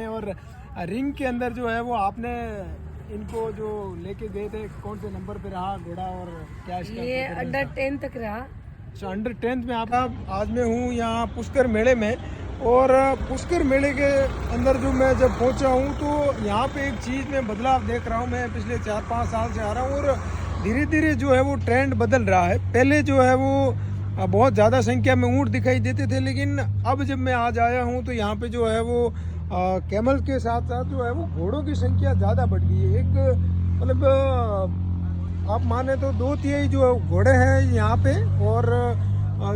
और रिंग के अंदर जो है वो आपने इनको जो लेके गए थे कौन से नंबर पे रहा घोड़ा और क्या इसका ये अंडर 10 तक रहा। अच्छा, अंडर 10 में आप आज मैं हूँ यहाँ पुष्कर मेले में। और पुष्कर मेले के अंदर जो मैं जब पहुँचा हूँ तो यहाँ पे एक चीज़ में बदलाव देख रहा हूँ। मैं पिछले 4-5 साल से आ रहा हूँ और धीरे धीरे जो है वो ट्रेंड बदल रहा है। पहले जो है वो बहुत ज़्यादा संख्या में ऊँट दिखाई देते थे, लेकिन अब जब मैं आज आया हूँ तो यहाँ पे जो है वो कैमल के साथ साथ जो है वो घोड़ों की संख्या ज़्यादा बढ़ गई है। एक मतलब आप माने तो 2/3 जो घोड़े हैं यहाँ पे और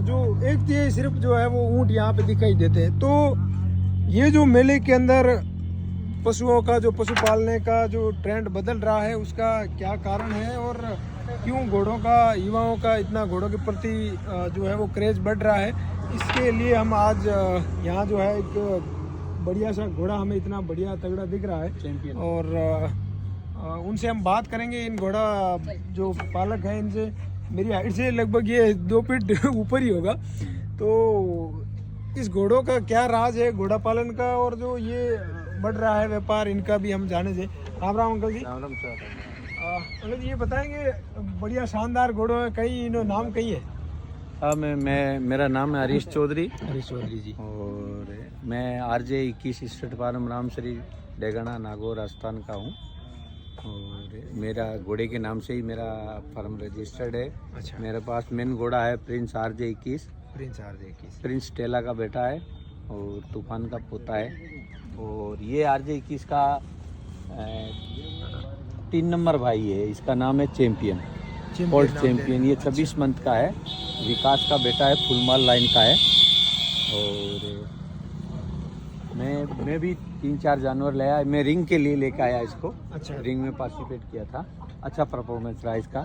जो 1/3 सिर्फ जो है वो ऊँट यहाँ पे दिखाई देते हैं। तो ये जो मेले के अंदर पशुओं का जो पशु पालने का जो ट्रेंड बदल रहा है उसका क्या कारण है और क्यों घोड़ों का युवाओं का इतना घोड़ों के प्रति जो है वो क्रेज बढ़ रहा है, इसके लिए हम आज यहाँ जो है एक बढ़िया सा घोड़ा हमें इतना बढ़िया तगड़ा दिख रहा है चैंपियन, और उनसे हम बात करेंगे। इन घोड़ा जो पालक हैं इनसे मेरी हाइट से लगभग ये 2 फीट ऊपर ही होगा। तो इस घोड़ों का क्या राज है घोड़ा पालन का और जो ये बढ़ रहा है व्यापार इनका भी हम जाने से। राम राम अंकल जी। राम सर। अंकल जी ये बताएंगे बढ़िया शानदार घोड़ों है, कई इन्हों नाम कई है? हाँ, मैं मेरा नाम है हरीश चौधरी। हरीश चौधरी जी। और मैं RJ 21 state farm Ramshri Degana Nagaur Rajasthan का हूँ और मेरा घोड़े के नाम से ही मेरा फार्म रजिस्टर्ड है। अच्छा। मेरे पास मेन घोड़ा है प्रिंस RJ 21। प्रिंस टेला का बेटा है और तूफान का पोता है। और ये RJ 21 का 3 नंबर भाई है, इसका नाम है चैंपियन, ओल्ड चैंपियन। ये 26 मंथ का है, विकास का बेटा है, फुलमाल लाइन का है। और मैं भी 3-4 जानवर लाया, मैं रिंग के लिए लेके आया इसको। अच्छा। रिंग में पार्टिसिपेट किया था, अच्छा परफॉर्मेंस रहा इसका।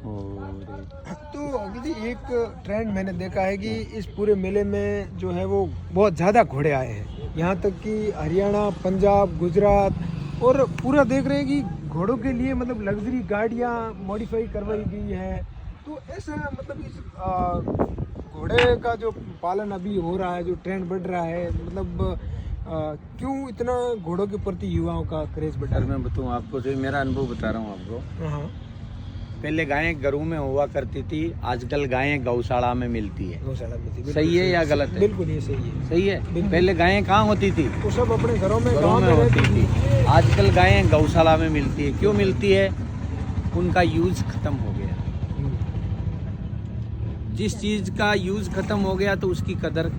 और तो अंकल जी एक ट्रेंड मैंने देखा है कि इस पूरे मेले में जो है वो बहुत ज़्यादा घोड़े आए हैं, यहाँ तक कि हरियाणा, पंजाब, गुजरात और पूरा देख रहे हैं कि घोड़ों के लिए मतलब लग्जरी गाड़ियाँ मॉडिफाई करवाई गई है। तो ऐसा मतलब इस घोड़े का जो पालन अभी हो रहा है, जो ट्रेंड बढ़ रहा है, मतलब क्यों इतना घोड़ों के प्रति युवाओं का क्रेज बढ़ रहा है? मैं बताऊँ आपको, जो मेरा अनुभव बता रहा हूँ आपको। हाँ। पहले गायें घरों में हुआ करती थी, आजकल गायें गौशाला में मिलती है। गौशाला में सही है या गलत है? बिल्कुल ये सही है। सही है। पहले गायें कहाँ होती थी? वो सब अपने घरों में होती थी। आजकल गायें गौशाला में मिलती है। क्यों मिलती है? उनका यूज खत्म हो गया। जिस चीज का यूज खत्म हो गया तो उसकी कदर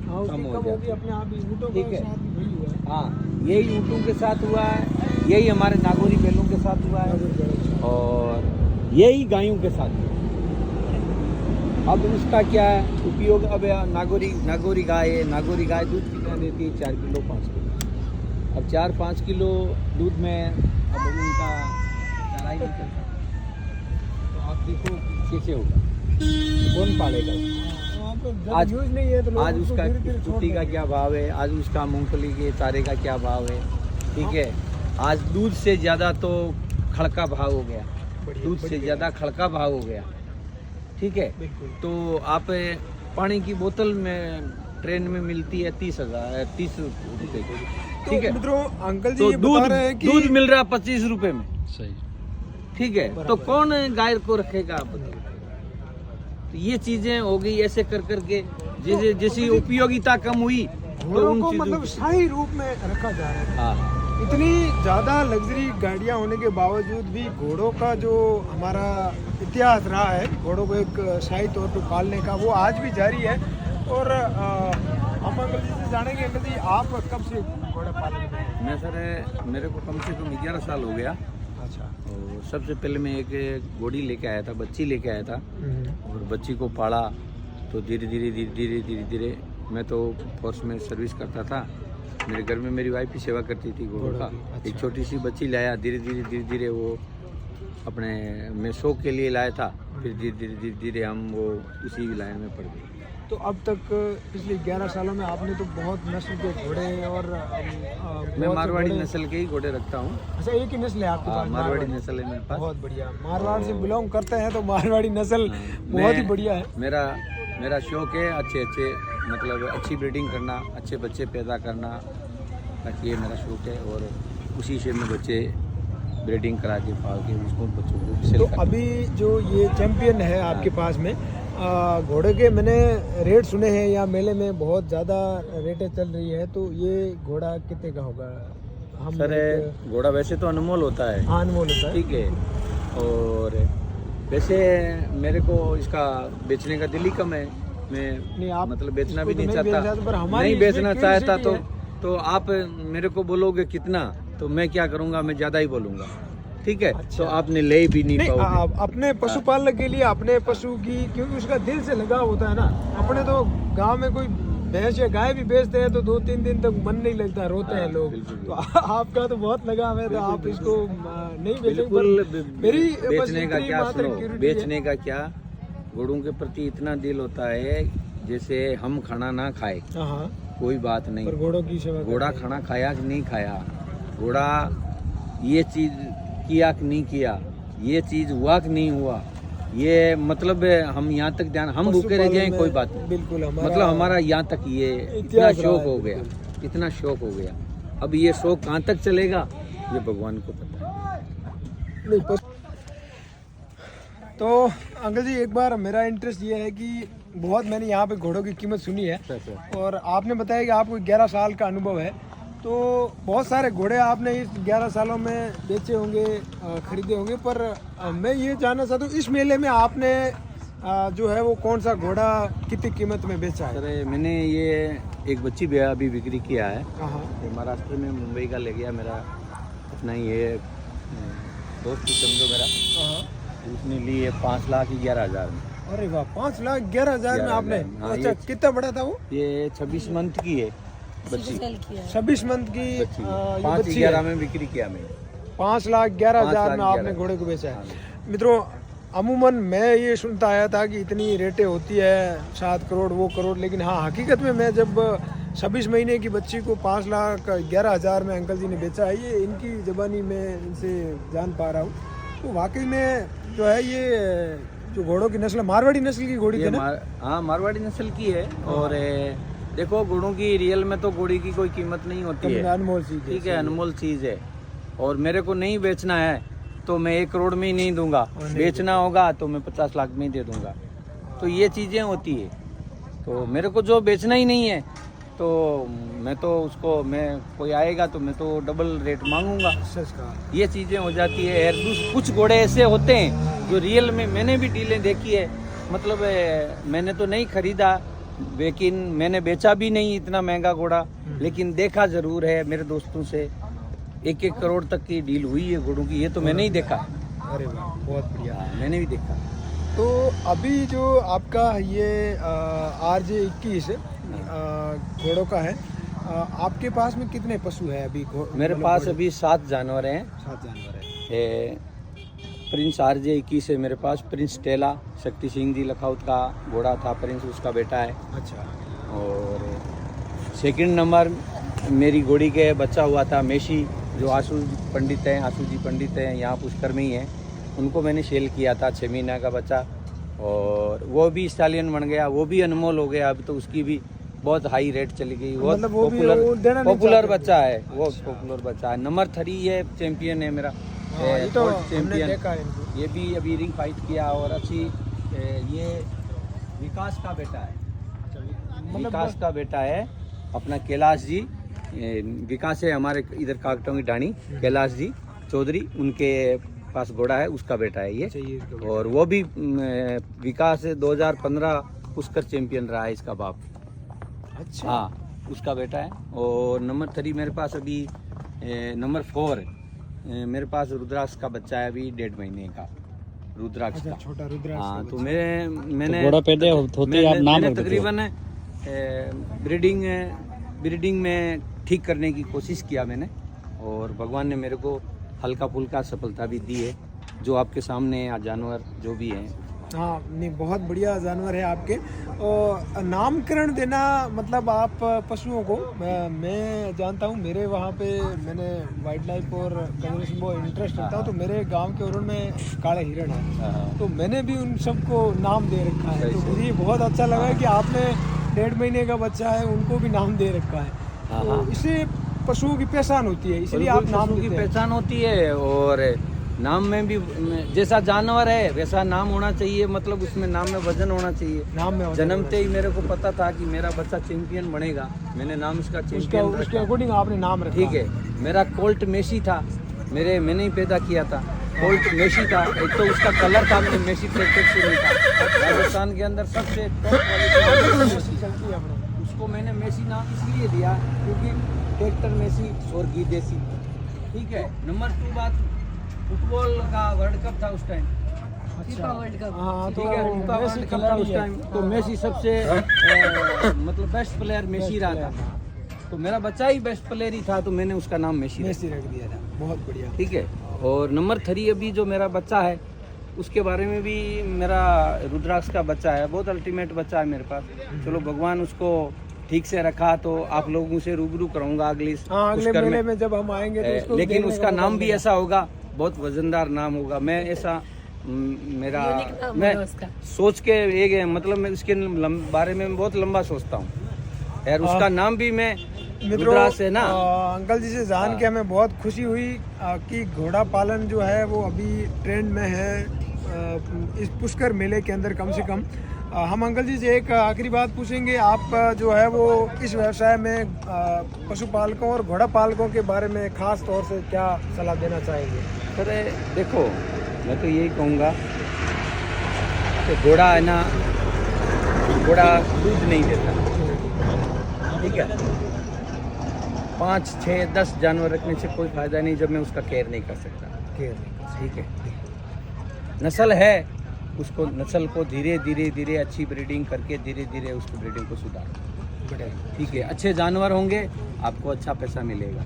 कम हो जाती है। अपने आप ही ऊँटों ठीक के है। साथ वही हुआ है। हाँ, यही ऊँटों के साथ हुआ है, यही हमारे नागौरी बैलों के साथ हुआ है और यही गायों के साथ हुआ है। अब उसका क्या है उपयोग? अब नागौरी गाय दूध कितना देती है? 4 किलो 5 किलो। अब 4-5 किलो दूध में अब उनका चराई नहीं करता, तो आप देखो कैसे होगा, कौन पालेगा? आज यूज नहीं है तो लोग आज उसको उसका धीरे-धीरे छोड़ कुट्टी का क्या भाव है, आज उसका मूंगफली के चारे का क्या भाव है, ठीक है। आज दूध से ज़्यादा तो खड़का भाव हो गया, दूध से ज़्यादा खड़का भाव हो गया, ठीक है। तो आप पानी की बोतल में ट्रेन में मिलती है 30 रुपए की, ठीक है। मित्रों अंकल जी तो ये बता रहे हैं कि दूध मिल रहा है 25 रुपए में, सही, ठीक है। तो कौन गाय को रखेगा? आप बताओ। तो ये चीजें हो गई ऐसे कर करके, जैसे जैसी उपयोगिता कम हुई तो घोड़ों उन को चीजों मतलब शाही रूप में रखा जा रहा है। हाँ, इतनी ज़्यादा लग्जरी गाड़ियाँ होने के बावजूद भी घोड़ों का जो हमारा इतिहास रहा है, घोड़ों को एक शाही तौर पर पालने का, वो आज भी जारी है। और हम अंकल जी से जानेंगे, अंकल जी आप कब से घोड़ा पालन कर रहे हैं? मैं सर मेरे को कम से कम 11 साल हो गया। अच्छा। और सबसे पहले मैं एक घोड़ी लेके आया था, बच्ची लेके आया था और बच्ची को पाला। तो धीरे धीरे मैं तो फोर्स में सर्विस करता था, मेरे घर में मेरी वाइफ ही सेवा करती थी घोड़ों का। अच्छा। एक छोटी सी बच्ची लाया, धीरे धीरे वो अपने मैं शौक के लिए लाया था, फिर धीरे धीरे हम वो उसी लाइन में पड़ गए। तो अब तक पिछले 11 सालों में आपने तो बहुत नस्ल के घोड़े और मैं मारवाड़ी नस्ल के ही घोड़े रखता हूँ। अच्छा, एक ही नस्ल है आपके पास? मारवाड़ी नस्ल है मेरे पास। बहुत बढ़िया। मारवाड़ से बिलोंग करते हैं तो मारवाड़ी नस्ल बहुत ही बढ़िया है। मेरा शौक है अच्छे मतलब अच्छी ब्रीडिंग करना, अच्छे बच्चे पैदा करना ताकि ये मेरा शौक है और उसी से मैं बच्चे ब्रीडिंग करा के पाल के उसको बच्चों को सेल तो करता हूँ। अभी जो ये चैंपियन है आपके पास में घोड़े के मैंने रेट सुने हैं यहाँ मेले में बहुत ज़्यादा रेटें चल रही है, तो ये घोड़ा कितने का होगा? हम सर घोड़ा वैसे तो अनमोल होता है, अनमोल होता है, ठीक है, और वैसे मेरे को इसका बेचने का दिल ही कम है। मैं नहीं, आप मतलब बेचना इसको भी तो नहीं बेचना चाहता, चाहते, पर हमारी नहीं बेचना इसमें चाहता curiosity तो आप मेरे को बोलोगे कितना, तो मैं क्या करूँगा, मैं ज़्यादा ही बोलूँगा, ठीक है। अच्छा। तो आपने ले भी नहीं नहीं, पाओगे। अपने पशुपालक के लिए अपने पशु की, क्योंकि उसका दिल से लगाव होता है ना। अपने तो गांव में कोई भैंस या गाय भी बेचते हैं तो 2-3 दिन तक मन नहीं लगता, रोते हैं लोग। बिल्कुल, तो आपका तो बहुत लगाव है, तो आप इसको नहीं बेचेंगे। बिल्कुल पर मेरी बस बेचने का इतनी क्या, मात्र सुनो, curiosity है। बेचने का क्या, घोड़ों के प्रति इतना दिल होता है जैसे हम खाना ना खाए हाँ, कोई बात नहीं, पर घोड़ों की सेवा घोड़ा करते हैं। खाना खाया कि नहीं खाया, घोड़ा ये चीज किया कि नहीं किया, ये चीज हुआ कि नहीं हुआ, ये मतलब हम यहाँ तक ध्यान, हम भूखे रह जाएं कोई बात नहीं, बिल्कुल मतलब हमारा यहाँ तक ये इतना इतिहास रहा शौक है, हो गया, इतना शौक हो गया। अब ये शौक कहाँ तक चलेगा ये भगवान को पता है। नहीं तो अंकल जी, एक बार मेरा इंटरेस्ट ये है कि बहुत मैंने यहाँ पे घोड़ों की कीमत सुनी है, और आपने बताया कि आपको 11 साल का अनुभव है, तो बहुत सारे घोड़े आपने इस 11 सालों में बेचे होंगे, खरीदे होंगे, पर मैं ये जानना चाहता हूँ इस मेले में आपने जो है वो कौन सा घोड़ा कितनी कीमत में बेचा है? सर मैंने ये एक बच्ची भी अभी बिक्री किया है, हाँ, ये महाराष्ट्र में मुंबई का ले गया मेरा अपना ये दोस्त ही समझो मेरा, उसने ली है 5,11,000 में। अरे वाह, 5,11,000 में आपने? हाँ, अच्छा, कितना बड़ा था वो? ये 26 मंथ की है बच्ची, 26 मंथ की बच्ची ये 5,11,000 में बिक्री किया मैंने। 5,11,000 में आपने घोड़े को बेचा है। मित्रों, अमूमन मैं ये सुनता आया था कि इतनी रेटें होती है, 7 करोड़ वो करोड़, लेकिन हाँ हकीकत में मैं जब 26 महीने की बच्ची को 5,11,000 में अंकल जी ने बेचा है, ये इनकी ज़बानी में इनसे जान पा रहा हूँ, तो वाकई में जो है ये जो घोड़ों की नस्ल, मारवाड़ी नस्ल की घोड़ी थी ना? हाँ मारवाड़ी नस्ल की है, और देखो घोड़ों की रियल में तो घोड़ी की कोई कीमत नहीं होती है, अनमोल चीज़ है, ठीक है, अनमोल चीज़ है, और मेरे को नहीं बेचना है तो मैं 1 करोड़ में ही नहीं दूंगा, बेचना होगा तो मैं 50 लाख में ही दे दूंगा, तो ये चीज़ें होती है। तो मेरे को जो बेचना ही नहीं है तो मैं तो उसको, मैं कोई आएगा तो मैं तो डबल रेट मांगूंगा, सच कहा। ये चीज़ें हो जाती है। कुछ घोड़े ऐसे होते हैं जो रियल में, मैंने भी डीलें देखी है, मतलब मैंने तो नहीं खरीदा, लेकिन मैंने बेचा भी नहीं इतना महंगा घोड़ा, लेकिन देखा ज़रूर है मेरे दोस्तों से 1-1 करोड़ तक की डील हुई है घोड़ों की, ये तो मैंने ही देखा। अरे वाह, बहुत बढ़िया। मैंने भी देखा। तो अभी जो आपका ये RJ 21 घोड़ों का है, आपके पास में कितने पशु है अभी? मेरे पास अभी 7 जानवर हैं। 7 जानवर है। प्रिंस RJ 21 है मेरे पास, प्रिंस टेला शक्ति सिंह जी लखाउत का घोड़ा था, प्रिंस उसका बेटा है। अच्छा। और सेकंड नंबर मेरी घोड़ी के बच्चा हुआ था मेशी, जो आशू पंडित हैं, यहाँ पुष्कर में ही हैं, उनको मैंने सेल किया था 6 महीना का बच्चा, और वो भी स्टालियन बन गया, वो भी अनमोल हो गया, अभी तो उसकी भी बहुत हाई रेट चली गई, वो मतलब वो भी वो देना नहीं पॉपुलर चाहते। बच्चा है, वो पॉपुलर बच्चा है, नंबर 3 है, चैंपियन है मेरा, ये तो हमने चैंपियन, देखा है इनको। ये भी अभी रिंग फाइट किया, और अच्छी ये विकास का बेटा है, विकास का बेटा है अपना कैलाश जी, विकास है हमारे इधर काकटों की ढाणी, कैलाश जी चौधरी, उनके पास घोड़ा है, उसका बेटा है ये। चाहिए इसको। और वो भी विकास 2015 पुष्कर चैंपियन रहा है इसका बाप। अच्छा। हाँ, उसका बेटा है। और नंबर 3 मेरे पास अभी नंबर 4 मेरे पास रुद्राक्ष का बच्चा है, अभी 1.5 महीने का रुद्राक्ष अच्छा, का। छोटा रुद्राक्ष हाँ, का तो बच्चा। मैंने घोड़ा पैदा होते ही आप नाम मैंने रख देते हो। तकरीबन ब्रीडिंग में ठीक करने की कोशिश किया मैंने, और भगवान ने मेरे को हल्का फुल्का सफलता भी दी है, जो आपके सामने जानवर जो भी हैं। हाँ, नहीं, बहुत बढ़िया जानवर है आपके। और नामकरण देना, मतलब आप पशुओं को, मैं जानता हूँ मेरे वहाँ पे, मैंने वाइल्ड लाइफ और कंजर्वेशन में इंटरेस्ट रखता हूँ, तो मेरे गांव के उरण में काले हिरण है, तो मैंने भी उन सबको नाम दे रखा है, तो मुझे बहुत अच्छा लगा कि आपने 1.5 महीने का बच्चा है उनको भी नाम दे रखा है। तो इसे पशुओं की पहचान होती है, इसलिए आप बिल्कुल नाम पशु की देते हैं। पहचान होती है। और नाम में भी जैसा जानवर है वैसा नाम होना चाहिए, मतलब उसमें नाम में वजन होना चाहिए। नाम में वजन जन्मते ही मेरे को पता था कि मेरा बच्चा चैंपियन बनेगा, मैंने नाम इसका चैंपियन उसके रखा। अकॉर्डिंग आपने नाम रखा। ठीक है, मेरा कोल्ट मेसी था, मैंने ही पैदा किया था। कोल्ट मेसी था, एक तो उसका कलर था, मैंने मेसी ट्रैक्टर से लिखा। राजस्थान के अंदर सबसे टॉप क्वालिटी मेसी चलती है अपने। उसको मैंने मेसी नाम इसलिए दिया क्योंकि ट्रैक्टर मेसी और घी देसी। ठीक है। नंबर 2 बात, फुटबॉल का वर्ल्ड कप था उस टाइम। अच्छा हाँ, तो ठीक है, FIFA मेसी वर्ल्ड कप था उस टाइम, तो मेसी सबसे मतलब बेस्ट प्लेयर मेसी रहा था। तो मेरा बच्चा ही बेस्ट प्लेयर ही था, तो मैंने उसका नाम मेसी रखा। मेसी रख दिया था, बहुत बढ़िया। ठीक है। और नंबर 3 अभी जो मेरा बच्चा है उसके बारे में भी, मेरा रुद्राक्ष का बच्चा है, बहुत अल्टीमेट बच्चा है मेरे पास। चलो भगवान उसको ठीक से रखा, तो आप लोगों से रूबरू कराऊंगा अगले अगले मेले में जब हम आएंगे तो उसको लेकिन देखने उसका का नाम मौका भी ऐसा होगा, बहुत वजनदार नाम होगा। मैं ऐसा मैं सोच के एक मतलब मैं उसके बारे में बहुत लंबा सोचता हूँ यार। उसका नाम भी मैं रुद्राक्ष है ना। अंकल जी से जान के हमें बहुत खुशी हुई कि घोड़ा पालन जो है वो अभी ट्रेंड में है इस पुष्कर मेले के अंदर कम से कम। हम अंकल जी से एक आखिरी बात पूछेंगे, आप जो है वो इस व्यवसाय में पशुपालकों और घोड़ा पालकों के बारे में खास तौर से क्या सलाह देना चाहेंगे? अरे देखो, मैं तो यही कहूँगा कि घोड़ा है ना, घोड़ा दूध नहीं देता। ठीक है, 5, 6, 10 जानवर रखने से कोई फायदा नहीं जब मैं उसका केयर नहीं कर सकता। ठीक है, नस्ल है, उसको नस्ल को धीरे धीरे अच्छी ब्रीडिंग करके धीरे धीरे उसको ब्रीडिंग को सुधार। ठीक है, अच्छे जानवर होंगे, आपको अच्छा पैसा मिलेगा,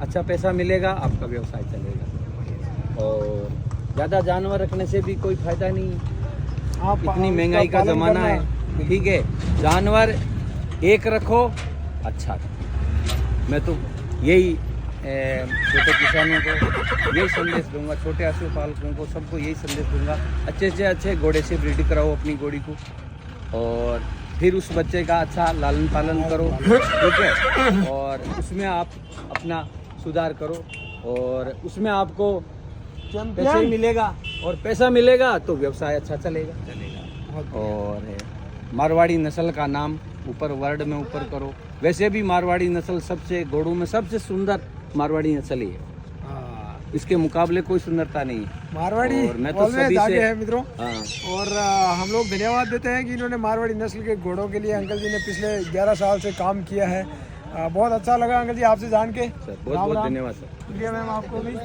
अच्छा पैसा मिलेगा, आपका व्यवसाय चलेगा। और ज़्यादा जानवर रखने से भी कोई फायदा नहीं, आप इतनी महंगाई का ज़माना है। ठीक है, जानवर एक रखो, अच्छा। मैं तो यही छोटे किसानों को यही संदेश दूंगा, छोटे पशु पालकों को, सबको यही संदेश दूंगा, अच्छे से अच्छे घोड़े से ब्रीड कराओ अपनी घोड़ी को, और फिर उस बच्चे का अच्छा लालन पालन करो। ठीक है, और उसमें आप अपना सुधार करो, और उसमें आपको पैसे मिलेगा, और पैसा मिलेगा तो व्यवसाय अच्छा चलेगा। और मारवाड़ी नस्ल का नाम ऊपर वर्ल्ड में ऊपर करो। वैसे भी मारवाड़ी नस्ल सबसे, घोड़ों में सबसे सुंदर मारवाड़ी नस्ल ही है, इसके मुकाबले कोई सुंदरता नहीं है मारवाड़ी। और मैं तो सभी आगे से है मित्रों। हाँ। और हम लोग धन्यवाद देते हैं कि इन्होंने मारवाड़ी नस्ल के घोड़ों के लिए अंकल जी ने पिछले 11 साल से काम किया है। बहुत अच्छा लगा अंकल जी आपसे जान के। बहुत बहुत धन्यवाद सर। शुक्रिया मैम आपको भी।